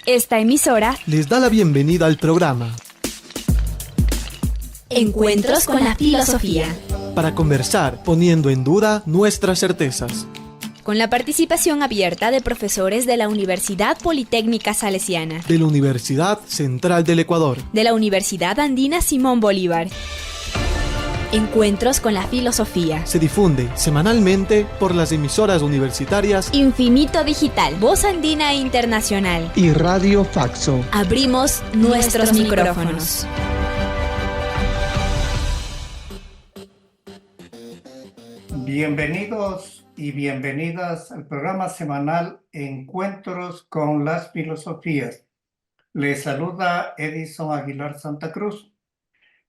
Esta emisora les da la bienvenida al programa Encuentros con la Filosofía, para conversar poniendo en duda nuestras certezas, con la participación abierta de profesores de la Universidad Politécnica Salesiana, de la Universidad Central del Ecuador, de la Universidad Andina Simón Bolívar. Encuentros con la Filosofía. Se difunde semanalmente por las emisoras universitarias Infinito Digital, Voz Andina Internacional y Radio Faxo. Abrimos nuestros micrófonos. Bienvenidos y bienvenidas al programa semanal Encuentros con las Filosofías. Les saluda Edison Aguilar Santa Cruz.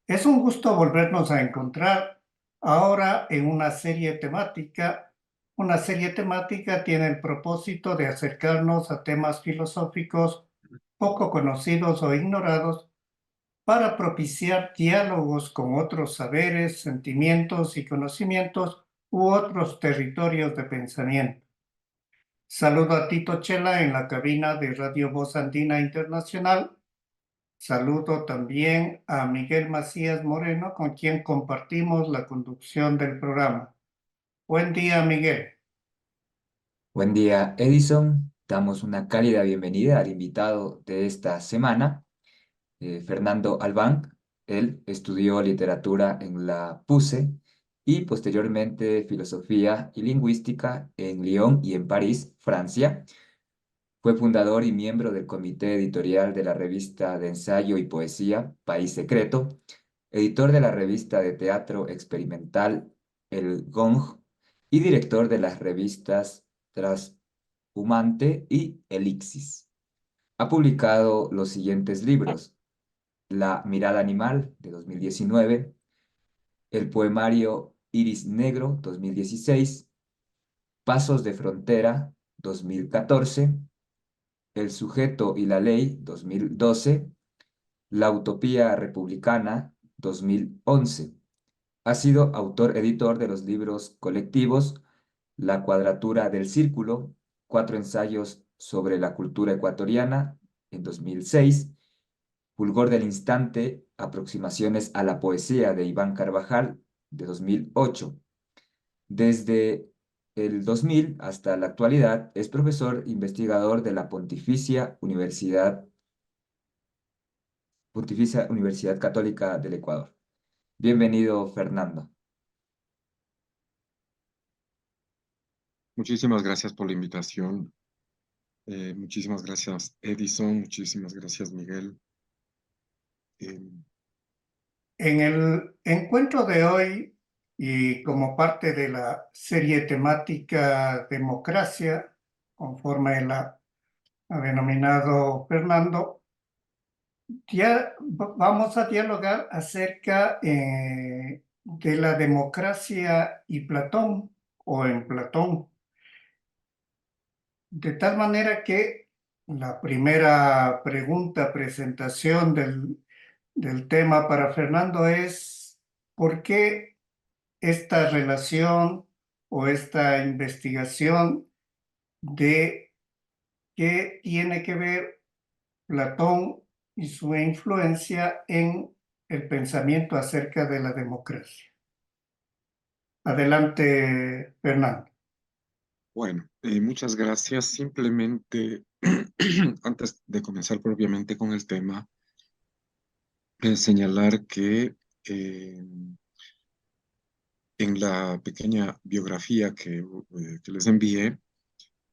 Es un gusto volvernos a encontrar ahora en una serie temática. Una serie temática tiene el propósito de acercarnos a temas filosóficos poco conocidos o ignorados para propiciar diálogos con otros saberes, sentimientos y conocimientos u otros territorios de pensamiento. Saludo a Tito Chela en la cabina de Radio Voz Andina Internacional. Saludo también a Miguel Macías Moreno, con quien compartimos la conducción del programa. Buen día, Miguel. Buen día, Edison. Damos una cálida bienvenida al invitado de esta semana, Fernando Albán. Él estudió literatura en la PUCE y posteriormente filosofía y lingüística en Lyon y en París, Francia. Fue fundador y miembro del comité editorial de la revista de ensayo y poesía País Secreto, editor de la revista de teatro experimental El Gong y director de las revistas Trashumante y Elixis. Ha publicado los siguientes libros: La mirada animal, de 2019, el poemario Iris Negro, 2016, Pasos de Frontera, 2014, El sujeto y la ley, 2012, La utopía republicana, 2011. Ha sido autor-editor de los libros colectivos La cuadratura del círculo, 4 ensayos sobre la cultura ecuatoriana, en 2006, Fulgor del instante, aproximaciones a la poesía, de Iván Carvajal, de 2008. Desde el 2000 hasta la actualidad es profesor investigador de la Pontificia Universidad Católica del Ecuador. Bienvenido, Fernando. Muchísimas gracias por la invitación. Muchísimas gracias, Edison. Muchísimas gracias, Miguel. En el encuentro de hoy, y como parte de la serie temática Democracia, conforme la ha denominado Fernando, ya vamos a dialogar acerca de la democracia y Platón, o en Platón. De tal manera que la primera pregunta, presentación del tema para Fernando es: ¿por qué esta relación o esta investigación de qué tiene que ver Platón y su influencia en el pensamiento acerca de la democracia? Adelante, Fernando. Bueno, muchas gracias. Simplemente, antes de comenzar propiamente con el tema, señalar que en la pequeña biografía que les envié,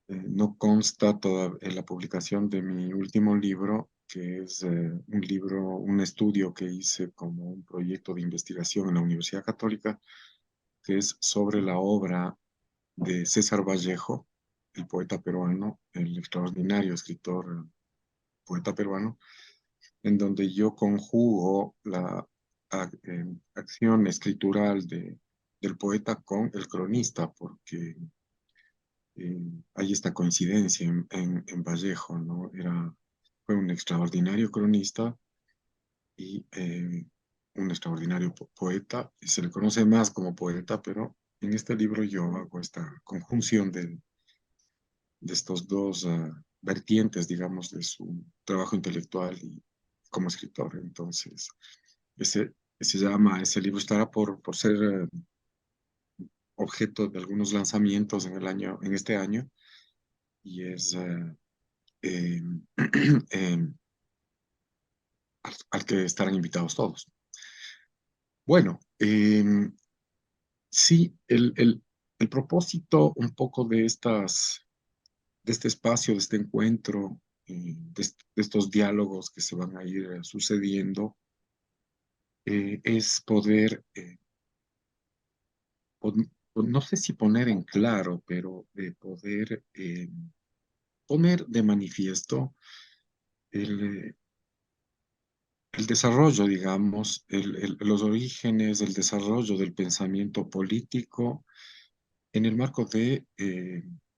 no consta toda la publicación de mi último libro, que es un libro, un estudio que hice como un proyecto de investigación en la Universidad Católica, que es sobre la obra de César Vallejo, el poeta peruano, el extraordinario escritor, poeta peruano, en donde yo conjugo la acción escritural del poeta con el cronista, porque hay esta coincidencia en Vallejo, ¿no? Fue un extraordinario cronista y un extraordinario poeta, y se le conoce más como poeta, pero en este libro yo hago esta conjunción de estos dos vertientes, digamos, de su trabajo intelectual y como escritor. Entonces, ese libro estará por ser objeto de algunos lanzamientos en este año, y es eh, al que estarán invitados todos. Bueno, sí, el propósito un poco de este espacio, de este encuentro, de estos diálogos que se van a ir sucediendo, es poder, no sé si poner en claro, pero poder poner de manifiesto el, el desarrollo, digamos, los orígenes, el desarrollo del pensamiento político en el marco de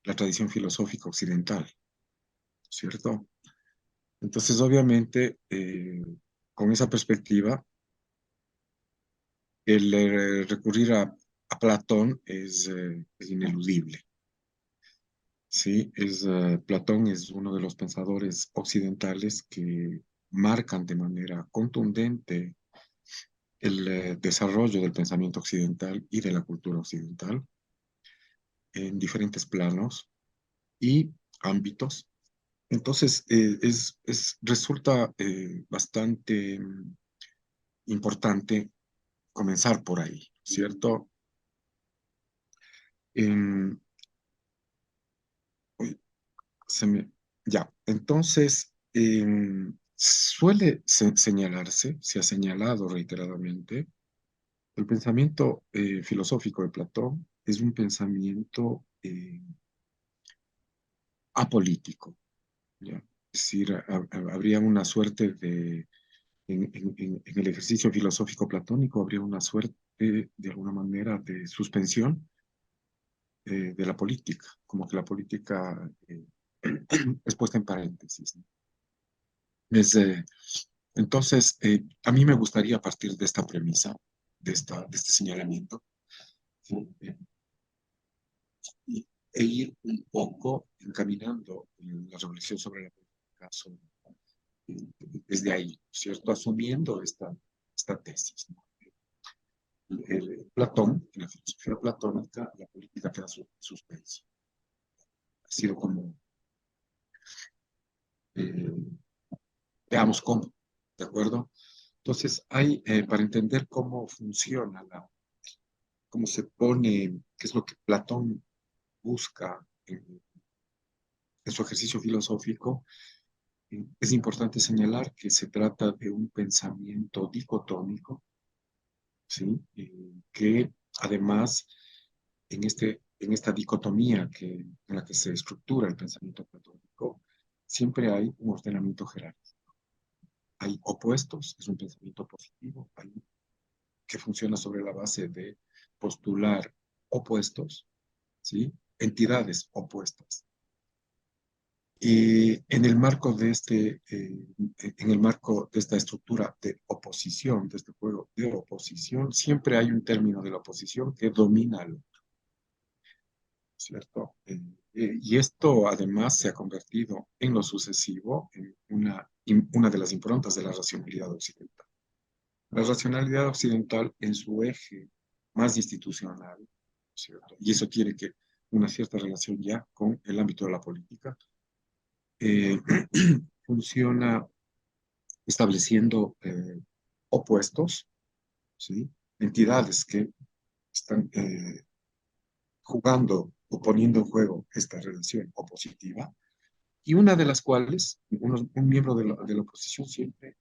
la tradición filosófica occidental, ¿cierto? Entonces, obviamente, con esa perspectiva, el recurrir a Platón es ineludible, ¿sí? Platón es uno de los pensadores occidentales que marcan de manera contundente el desarrollo del pensamiento occidental y de la cultura occidental en diferentes planos y ámbitos. Entonces, resulta bastante importante comenzar por ahí, ¿cierto? Em, uy, ya, entonces, suele señalarse, se ha señalado reiteradamente, el pensamiento filosófico de Platón es un pensamiento apolítico, ¿ya? Es decir, habría una suerte de, en el ejercicio filosófico platónico, habría una suerte, de alguna manera, de suspensión de la política, como que la política es puesta en paréntesis, ¿no? Es, entonces, a mí me gustaría partir de esta premisa, de este señalamiento, ¿sí? E ir un poco encaminando la reflexión sobre la política desde ahí, ¿cierto? Asumiendo esta tesis, ¿no? Platón, en la filosofía platónica, la política queda suspensa. Ha sido como, eh, veamos cómo, ¿de acuerdo? Entonces, hay, para entender cómo funciona, cómo se pone, qué es lo que Platón busca en su ejercicio filosófico, es importante señalar que se trata de un pensamiento dicotómico, ¿sí? Que además, en esta dicotomía en la que se estructura el pensamiento platónico, siempre hay un ordenamiento jerárquico. Hay opuestos, es un pensamiento positivo, que funciona sobre la base de postular opuestos, ¿sí? Entidades opuestas. Y en el marco de en el marco de esta estructura de oposición, de este juego de oposición, siempre hay un término de la oposición que domina al otro, ¿cierto? Y esto además se ha convertido en lo sucesivo en una de las improntas de la racionalidad occidental. La racionalidad occidental en su eje más institucional, ¿cierto? Y eso tiene que una cierta relación ya con el ámbito de la política, eh, funciona estableciendo opuestos, ¿sí? Entidades que están jugando o poniendo en juego esta relación opositiva, y una de las cuales, un miembro de la oposición siempre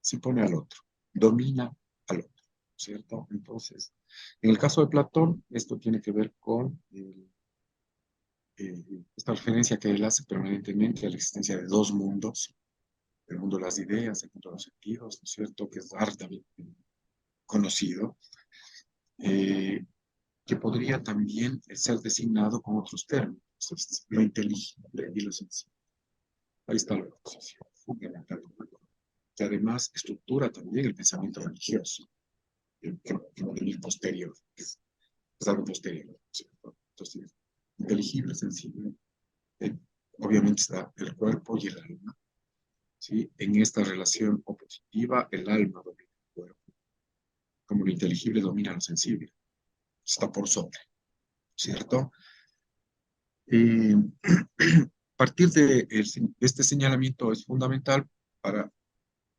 se pone al otro, domina al otro, ¿cierto? Entonces, en el caso de Platón, esto tiene que ver con esta referencia que él hace permanentemente a la existencia de dos mundos, el mundo de las ideas, el mundo de los sentidos, ¿no es cierto?, que es hartamente conocido, eh, que podría también ser designado con otros términos, lo inteligible y lo sensible. Ahí está la oposición fundamental, que además estructura también el pensamiento religioso, que va a venir posterior, es algo posterior, ¿cierto? Entonces, inteligible, sensible, obviamente está el cuerpo y el alma, ¿sí? En esta relación opositiva, el alma domina el cuerpo, como lo inteligible domina lo sensible, está por sobre, ¿cierto? Eh, partir de este señalamiento es fundamental para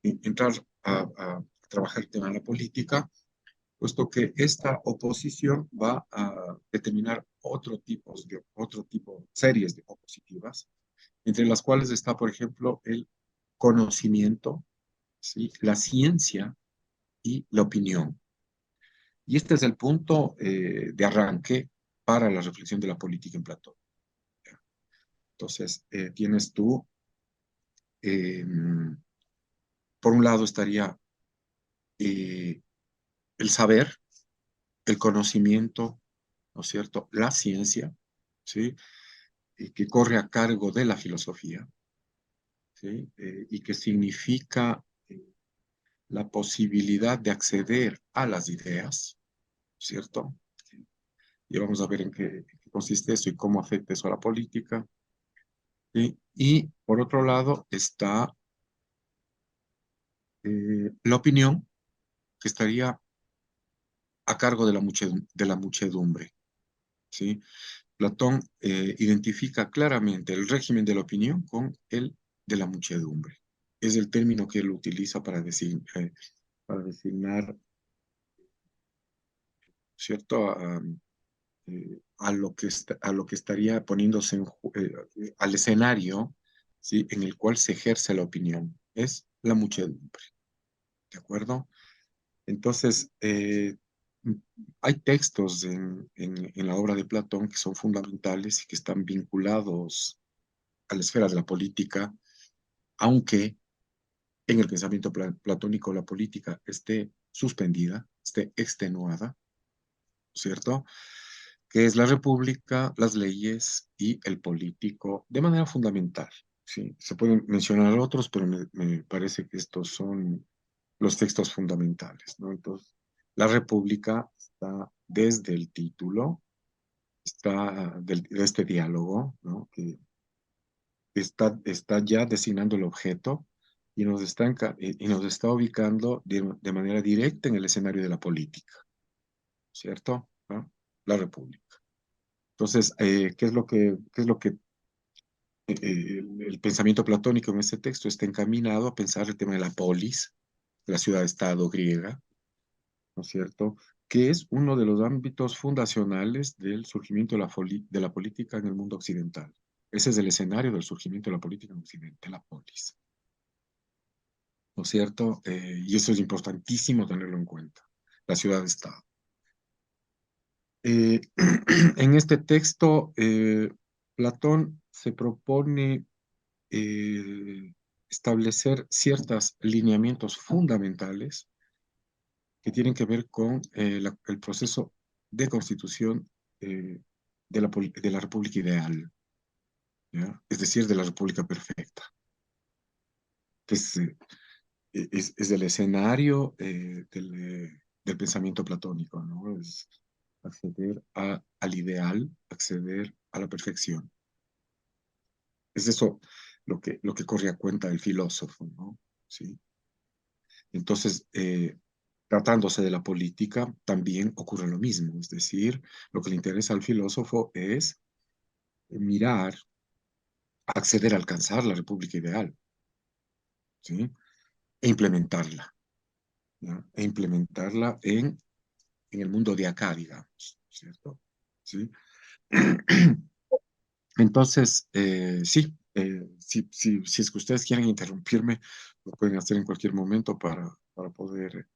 entrar a trabajar el tema de la política, puesto que esta oposición va a determinar series de opositivas, entre las cuales está, por ejemplo, el conocimiento, ¿sí? La ciencia y la opinión. Y este es el punto de arranque para la reflexión de la política en Platón. Entonces, tienes tú, eh, por un lado estaría eh, el saber, el conocimiento, ¿no es cierto? La ciencia, ¿sí? Que corre a cargo de la filosofía, ¿sí? Y que significa la posibilidad de acceder a las ideas, ¿cierto? Y vamos a ver en qué consiste eso y cómo afecta eso a la política. ¿Sí? Y por otro lado está la opinión, que estaría a cargo de la muchedumbre, ¿sí? Platón identifica claramente el régimen de la opinión con el de la muchedumbre. Es el término que él utiliza para designar, ¿cierto? A lo que estaría poniéndose al escenario, ¿sí? En el cual se ejerce la opinión. Es la muchedumbre, ¿de acuerdo? Entonces, hay textos en la obra de Platón que son fundamentales y que están vinculados a la esfera de la política, aunque en el pensamiento platónico la política esté suspendida, esté extenuada, ¿cierto? Que es la república, las leyes y el político de manera fundamental. Sí, se pueden mencionar otros, pero me parece que estos son los textos fundamentales, ¿no? Entonces, la república está desde el título, está de este diálogo, ¿no? Que está ya designando el objeto y y nos está ubicando de manera directa en el escenario de la política, ¿cierto? ¿No? La república. Entonces, ¿qué es lo que el pensamiento platónico en este texto está encaminado a pensar el tema de la polis, la ciudad-estado griega, ¿no es cierto? Que es uno de los ámbitos fundacionales del surgimiento de la política en el mundo occidental. Ese es el escenario del surgimiento de la política en Occidente, la polis, ¿no es cierto? Y eso es importantísimo tenerlo en cuenta, la ciudad-estado. En este texto, Platón se propone establecer ciertos lineamientos fundamentales que tienen que ver con el proceso de constitución de la república ideal, ¿ya? Es decir, de la república perfecta, que es el escenario del pensamiento platónico, ¿no? Es acceder al ideal, acceder a la perfección. Es eso lo que corre a cuenta del filósofo, ¿no? ¿Sí? Entonces, tratándose de la política, también ocurre lo mismo. Es decir, lo que le interesa al filósofo es mirar, acceder a alcanzar la república ideal, ¿sí? E implementarla, ¿no? E implementarla en el mundo de acá, digamos, ¿cierto? ¿Sí? Entonces, sí, si es que ustedes quieren interrumpirme, lo pueden hacer en cualquier momento para poder.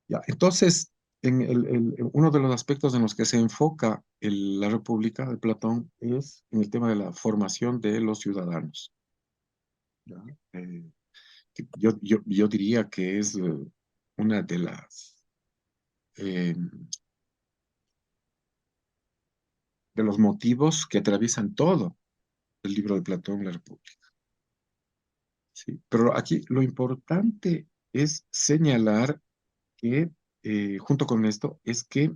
Ya, entonces, uno de los aspectos en los que se enfoca la República de Platón es en el tema de la formación de los ciudadanos. ¿Ya? Yo diría que es una eh, de los motivos que atraviesan todo el libro de Platón, la República. ¿Sí? Pero aquí lo importante es señalar que, junto con esto, es que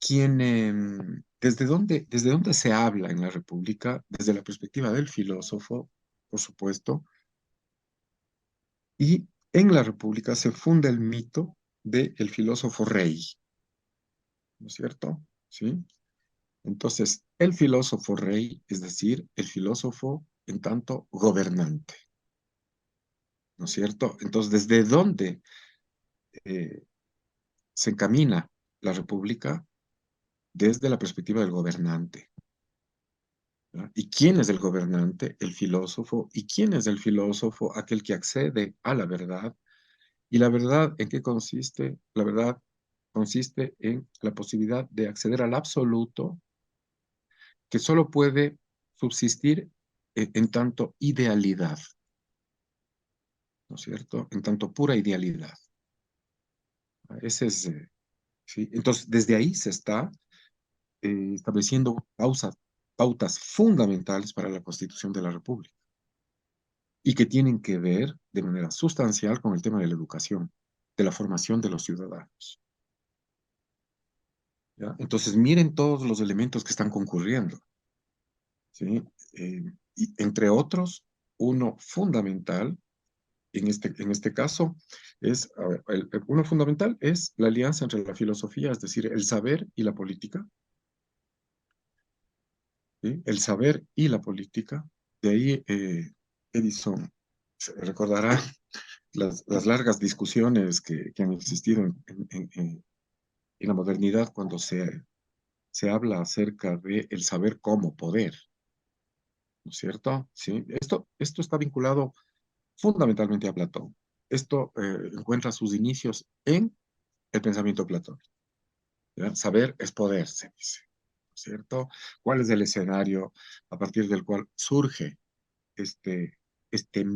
quien desde dónde se habla en la República? Desde la perspectiva del filósofo, por supuesto, y en la República se funda el mito del filósofo rey, ¿no es cierto? ¿Sí? Entonces, el filósofo rey, es decir, el filósofo en tanto gobernante, ¿no es cierto? Entonces, ¿desde dónde eh, se encamina la República? Desde la perspectiva del gobernante. ¿Ya? ¿Y quién es el gobernante? El filósofo. ¿Y quién es el filósofo? Aquel que accede a la verdad. ¿Y la verdad en qué consiste? La verdad consiste en la posibilidad de acceder al absoluto que solo puede subsistir en tanto idealidad, ¿no es cierto? En tanto pura idealidad. Ese es, ¿sí? Entonces, desde ahí se está estableciendo pautas fundamentales para la Constitución de la República y que tienen que ver de manera sustancial con el tema de la educación, de la formación de los ciudadanos. ¿Ya? Entonces, miren todos los elementos que están concurriendo, ¿sí? Y entre otros, uno fundamental, en este caso, es, a ver, uno fundamental es la alianza entre la filosofía, es decir, el saber y la política, ¿sí? El saber y la política. De ahí Edison se recordará las largas discusiones que han existido en la modernidad cuando se habla acerca de el saber como poder, ¿no es cierto? ¿Sí? Esto está vinculado fundamentalmente a Platón. Esto encuentra sus inicios en el pensamiento platónico. ¿Ya? Saber es poder, se dice, ¿no es cierto? ¿Cuál es el escenario a partir del cual surge este, este,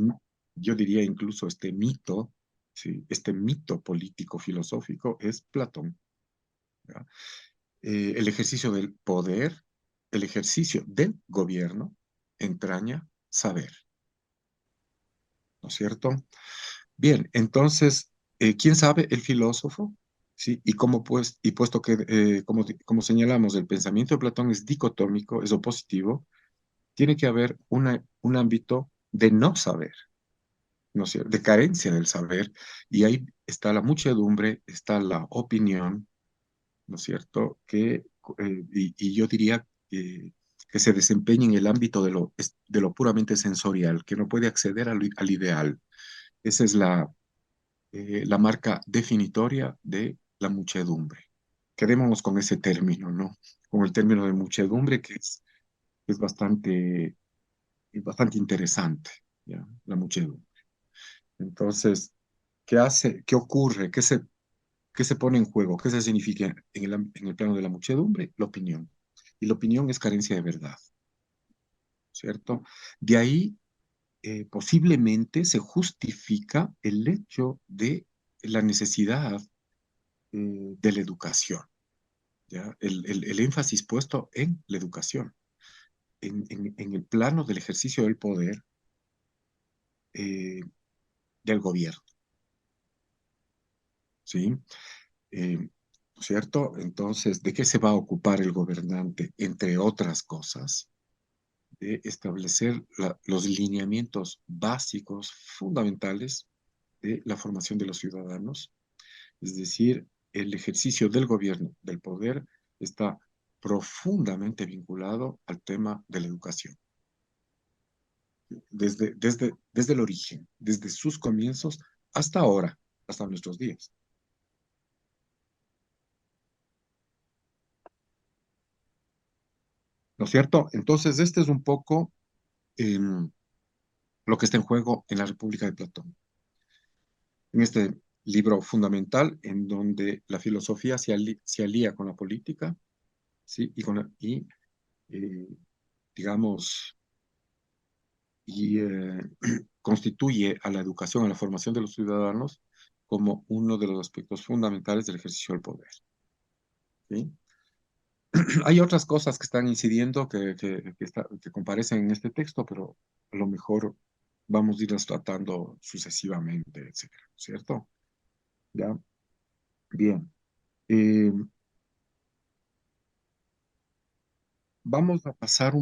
yo diría incluso este mito, ¿sí? Este mito político filosófico es Platón. ¿Ya? El ejercicio del poder, el ejercicio del gobierno entraña saber, ¿no es cierto? Bien, entonces, ¿quién sabe? El filósofo, ¿sí? Y como pues, y puesto que, como señalamos, el pensamiento de Platón es dicotómico, es opositivo, tiene que haber un ámbito de no saber, ¿no es cierto? De carencia del saber, y ahí está la muchedumbre, está la opinión, ¿no es cierto? Y yo diría que se desempeña en el ámbito de lo puramente sensorial, que no puede acceder al ideal. Esa es la marca definitoria de la muchedumbre. Quedémonos con ese término, ¿no? Con el término de muchedumbre, es bastante interesante, ¿ya? La muchedumbre. Entonces, ¿qué hace? ¿Qué ocurre? ¿Qué se pone en juego? ¿Qué se significa en el plano de la muchedumbre? La opinión. Y la opinión es carencia de verdad, ¿cierto? De ahí posiblemente se justifica el hecho de la necesidad de la educación, ¿ya? El énfasis puesto en la educación, en el plano del ejercicio del poder eh, del gobierno, ¿sí? ¿No es cierto? Entonces, ¿de qué se va a ocupar el gobernante? Entre otras cosas, de establecer los lineamientos básicos, fundamentales de la formación de los ciudadanos, es decir, el ejercicio del gobierno, del poder, está profundamente vinculado al tema de la educación. Desde el origen, desde sus comienzos hasta ahora, hasta nuestros días. ¿No es cierto? Entonces, este es un poco lo que está en juego en la República de Platón. En este libro fundamental, en donde la filosofía se alía con la política, ¿sí? Eh, digamos, y constituye a la educación, a la formación de los ciudadanos como uno de los aspectos fundamentales del ejercicio del poder, ¿sí? Hay otras cosas que están incidiendo que comparecen en este texto, pero a lo mejor vamos a irlas tratando sucesivamente, etcétera, ¿cierto? ¿Ya? Bien. Eh, vamos a pasar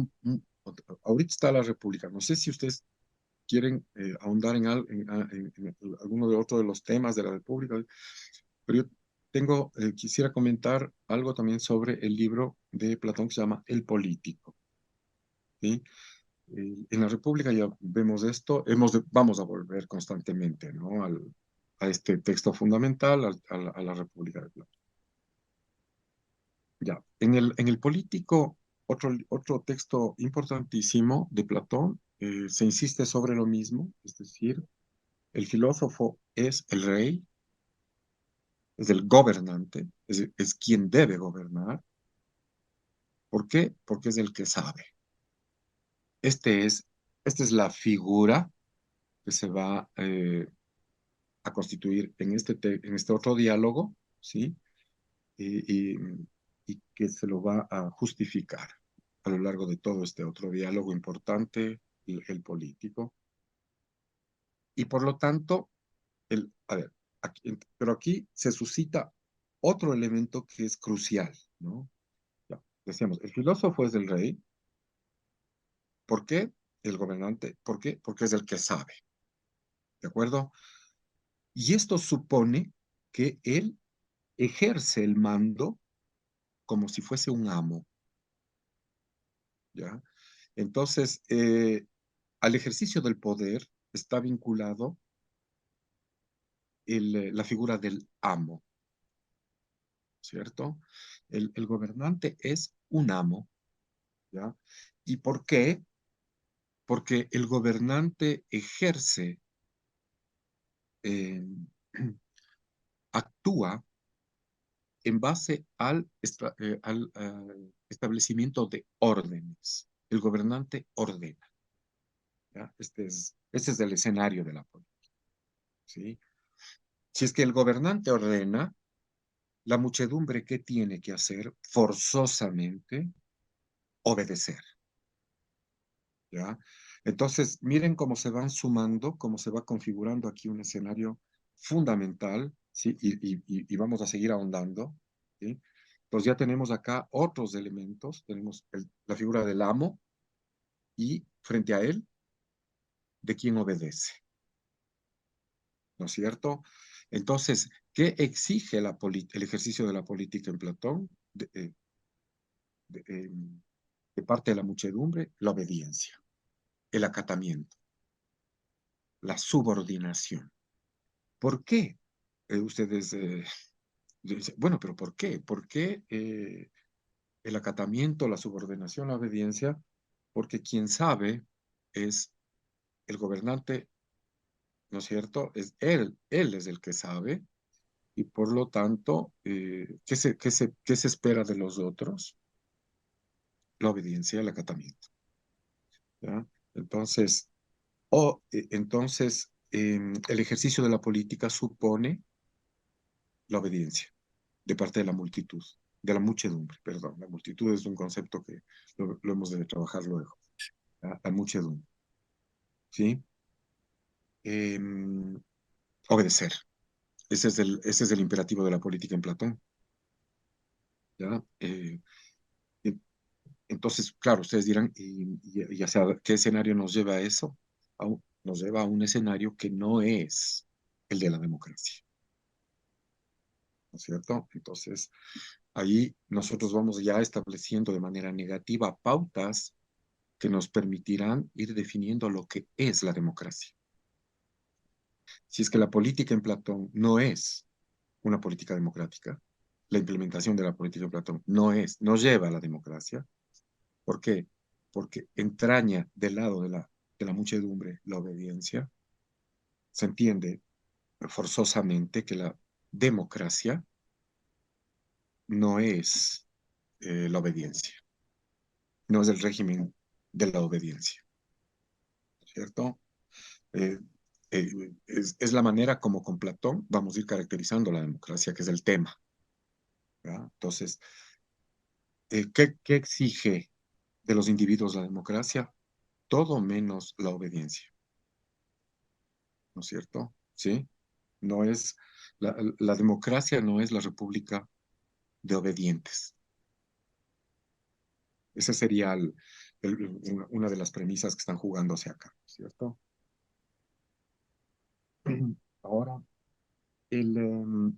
ahorita está la República. No sé si ustedes quieren ahondar en alguno de otros de los temas de la República, pero yo quisiera comentar algo también sobre el libro de Platón que se llama El Político. ¿Sí? En la República ya vemos esto, vamos a volver constantemente, ¿no? A este texto fundamental, a la República de Platón. Ya, en el Político, otro texto importantísimo de Platón, se insiste sobre lo mismo, es decir, el filósofo es el rey, es el gobernante, es quien debe gobernar. ¿Por qué? Porque es el que sabe. Este es, esta es la figura que se va a constituir en este otro diálogo, ¿sí? Y, y, y que se lo va a justificar a lo largo de todo este otro diálogo importante, el político. Y por lo tanto, a ver, pero aquí se suscita otro elemento que es crucial, ¿no? Ya, decíamos, el filósofo es el rey. ¿Por qué? El gobernante. ¿Por qué? Porque es el que sabe, ¿de acuerdo? Y esto supone que él ejerce el mando como si fuese un amo, ¿ya? Entonces, al ejercicio del poder está vinculado la figura del amo, ¿cierto? El gobernante es un amo, ¿ya? ¿Y por qué? Porque el gobernante ejerce, eh, actúa en base al establecimiento de órdenes. El gobernante ordena, ¿ya? Este es el escenario de la política, ¿sí? Si es que el gobernante ordena, la muchedumbre, ¿qué tiene que hacer? Forzosamente obedecer, ¿ya? Entonces, miren cómo se van sumando, cómo se va configurando aquí un escenario fundamental, ¿sí? Y vamos a seguir ahondando, ¿sí? Entonces ya tenemos acá otros elementos, tenemos la figura del amo y frente a él, de quien obedece, ¿no es cierto? Entonces, ¿qué exige el ejercicio de la política en Platón? De, eh, de parte de la muchedumbre, la obediencia, el acatamiento, la subordinación. ¿Por qué? Ustedes dicen, bueno, pero ¿por qué? ¿Por qué el acatamiento, la subordinación, la obediencia? Porque quien sabe es el gobernante, ¿no es cierto? Es él es el que sabe y por lo tanto, qué se espera de los otros? La obediencia, el acatamiento, ¿ya? Entonces, el ejercicio de la política supone la obediencia de parte de la multitud, de la muchedumbre, perdón. La multitud es un concepto que lo hemos de trabajar luego. La muchedumbre, ¿sí? Em, Obedecer. Ese es el imperativo de la política en Platón, ¿ya? En- entonces, claro, ustedes dirán, y ya sea, ¿qué escenario nos lleva a eso? Nos lleva a un escenario que no es el de la democracia, ¿no es cierto? Entonces, ahí nosotros vamos ya estableciendo de manera negativa pautas que nos permitirán ir definiendo lo que es la democracia. Si es que la política en Platón no es una política democrática, la implementación de la política de Platón no lleva a la democracia. ¿Por qué? Porque entraña del lado de la muchedumbre la obediencia. Se entiende forzosamente que la democracia no es la obediencia, no es el régimen de la obediencia, ¿cierto? Eh, es la manera como con Platón vamos a ir caracterizando la democracia, que es el tema, ¿ya? Entonces, ¿qué exige de los individuos la democracia? Todo menos la obediencia, ¿no es cierto? ¿Sí? No es, la democracia no es la república de obedientes. Esa sería una de las premisas que están jugándose acá, ¿cierto? Ahora, el, em,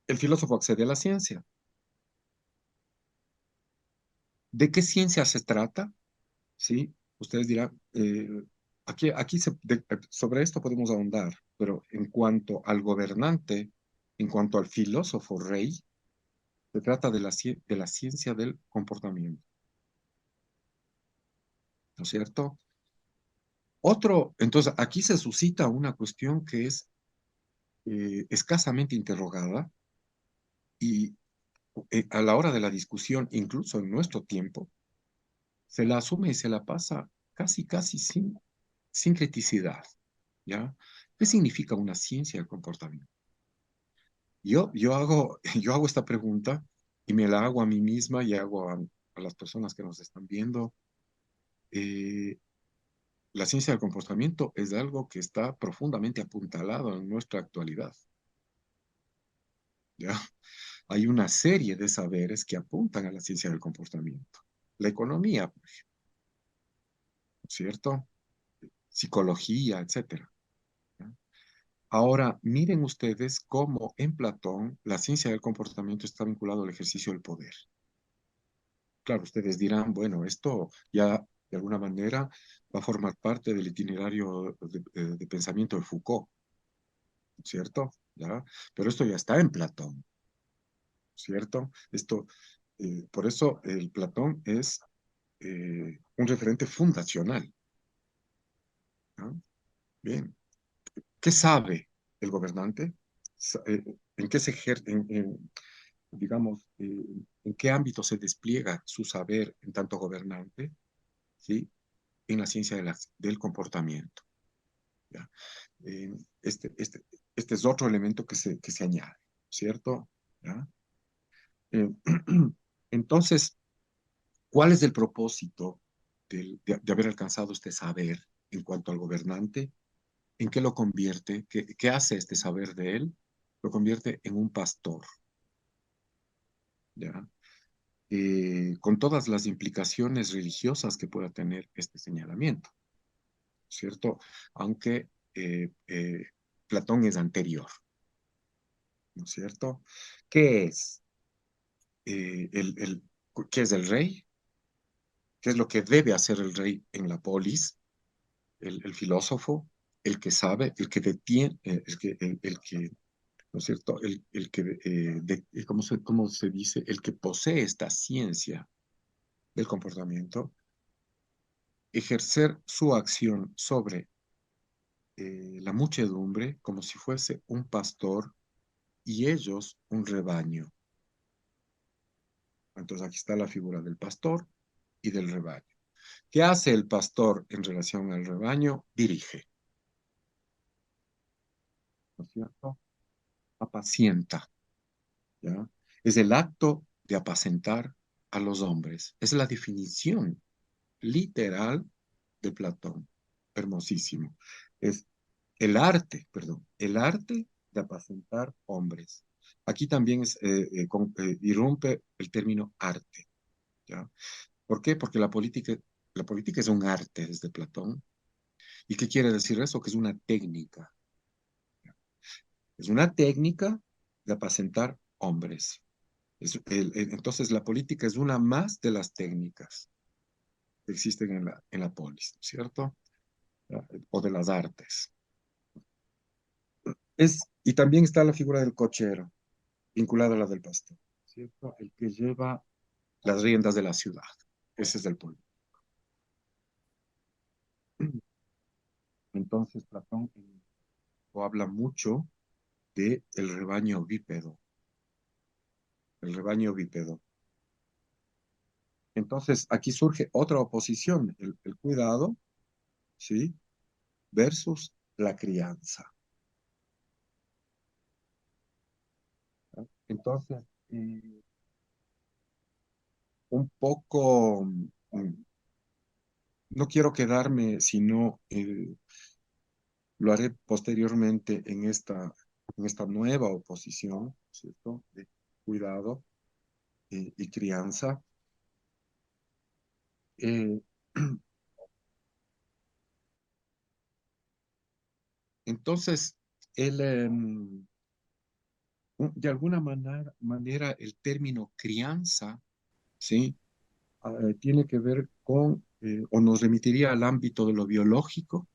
el filósofo accede a la ciencia. ¿De qué ciencia se trata? ¿Sí? Ustedes dirán, sobre esto podemos ahondar, pero en cuanto al gobernante, en cuanto al filósofo rey, se trata de la ciencia del comportamiento, ¿no es cierto? Entonces, aquí se suscita una cuestión que es escasamente interrogada y a la hora de la discusión, incluso en nuestro tiempo, se la asume y se la pasa casi sin criticidad, ¿ya? ¿Qué significa una ciencia del comportamiento? Yo hago esta pregunta y me la hago a mí misma y hago a las personas que nos están viendo. Eh, la ciencia del comportamiento es algo que está profundamente apuntalado en nuestra actualidad, ¿ya? Hay una serie de saberes que apuntan a la ciencia del comportamiento. La economía, ¿cierto? Psicología, etcétera. ¿Ya? Ahora, miren ustedes cómo en Platón la ciencia del comportamiento está vinculado al ejercicio del poder. Claro, ustedes dirán, bueno, esto ya de alguna manera va a formar parte del itinerario de pensamiento de Foucault, ¿cierto? ¿Ya? Pero esto ya está en Platón, ¿cierto? Por eso el Platón es un referente fundacional, ¿no? Bien, ¿qué sabe el gobernante? ¿En qué se ejerce, digamos, en qué ámbito se despliega su saber en tanto gobernante? ¿Sí? En la ciencia del comportamiento, ¿ya? Eh, este, este, este es otro elemento que se añade, ¿cierto? ¿Ya? Eh, entonces, ¿cuál es el propósito de haber alcanzado este saber en cuanto al gobernante? ¿En qué lo convierte? ¿Qué hace este saber de él? Lo convierte en un pastor, ¿ya? Con todas las implicaciones religiosas que pueda tener este señalamiento, ¿cierto? Aunque Platón es anterior, ¿no es cierto? ¿Qué es? Eh, el, el, ¿Qué es el rey? ¿Qué es lo que debe hacer el rey en la polis? El filósofo, el que sabe, el que detiene, el que, ¿no es cierto? El que, ¿cómo se dice? El que posee esta ciencia del comportamiento, ejercer su acción sobre la muchedumbre como si fuese un pastor y ellos un rebaño. Entonces aquí está la figura del pastor y del rebaño. ¿Qué hace el pastor en relación al rebaño? Dirige, ¿no es cierto? Apacienta, ¿ya? Es el acto de apacentar a los hombres. Es la definición literal de Platón. Hermosísimo. Es el arte de apacentar hombres. Aquí también irrumpe el término arte, ¿ya? ¿Por qué? Porque la política es un arte desde Platón. ¿Y qué quiere decir eso? Que es una técnica. Es una técnica de apacentar hombres. Entonces, la política es una más de las técnicas que existen en la polis, ¿cierto? O de las artes. Y también está la figura del cochero, vinculada a la del pastor, ¿cierto? El que lleva las riendas de la ciudad. Ese es el político. Entonces, Platón habla mucho de el rebaño bípedo. El rebaño bípedo. Entonces, aquí surge otra oposición, el cuidado, ¿sí? Versus la crianza. ¿No? Entonces, un poco, no quiero quedarme, sino lo haré posteriormente en esta nueva oposición, ¿cierto? De cuidado. y crianza. Eh, entonces, de alguna manera el término crianza, ¿sí? Tiene que ver con, o nos remitiría al ámbito de lo biológico,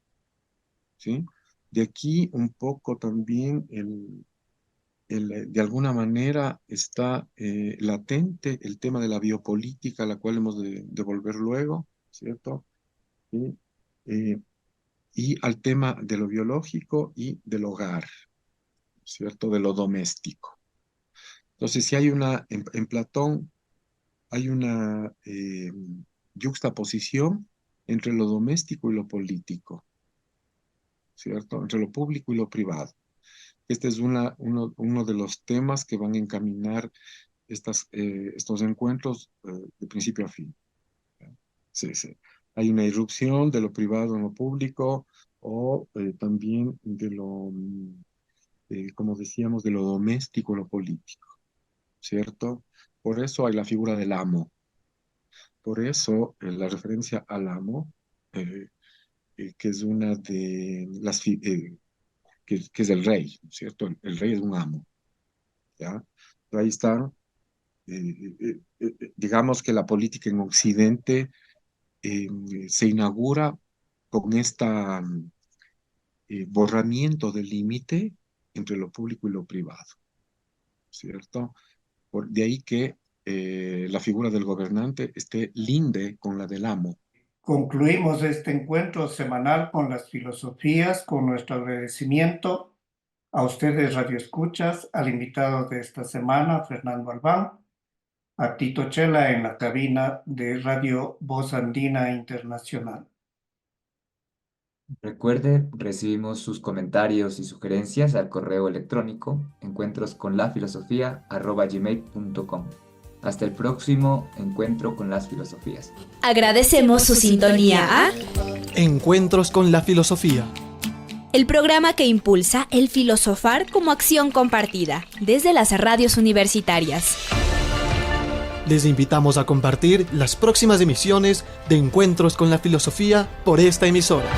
¿sí? De aquí un poco también de alguna manera está latente el tema de la biopolítica, a la cual hemos de volver luego, ¿cierto? ¿Sí? Eh, y al tema de lo biológico y del hogar, ¿cierto? De lo doméstico. Entonces, si hay en Platón hay una yuxtaposición entre lo doméstico y lo político, ¿cierto? Entre lo público y lo privado. Este es uno de los temas que van a encaminar estos encuentros de principio a fin. Sí, sí. Hay una irrupción de lo privado en lo público o también como decíamos, de lo doméstico en lo político, ¿cierto? Por eso hay la figura del amo. Por eso la referencia al amo, que es una de las que es el rey, ¿cierto? El rey es un amo, ¿ya? Ahí está, digamos que la política en Occidente eh, se inaugura con esta borramiento del límite entre lo público y lo privado, ¿cierto? De ahí que la figura del gobernante esté linde con la del amo. Concluimos este encuentro semanal con las filosofías, con nuestro agradecimiento a ustedes radioescuchas, al invitado de esta semana, Fernando Albán, a Tito Chela en la cabina de Radio Voz Andina Internacional. Recuerde, recibimos sus comentarios y sugerencias al correo electrónico encuentrosconlafilosofía@gmail.com. Hasta el próximo encuentro con las filosofías. Agradecemos su sintonía a Encuentros con la filosofía. el programa que impulsa el filosofar como acción compartida desde las radios universitarias. Les invitamos a compartir las próximas emisiones de Encuentros con la filosofía por esta emisora.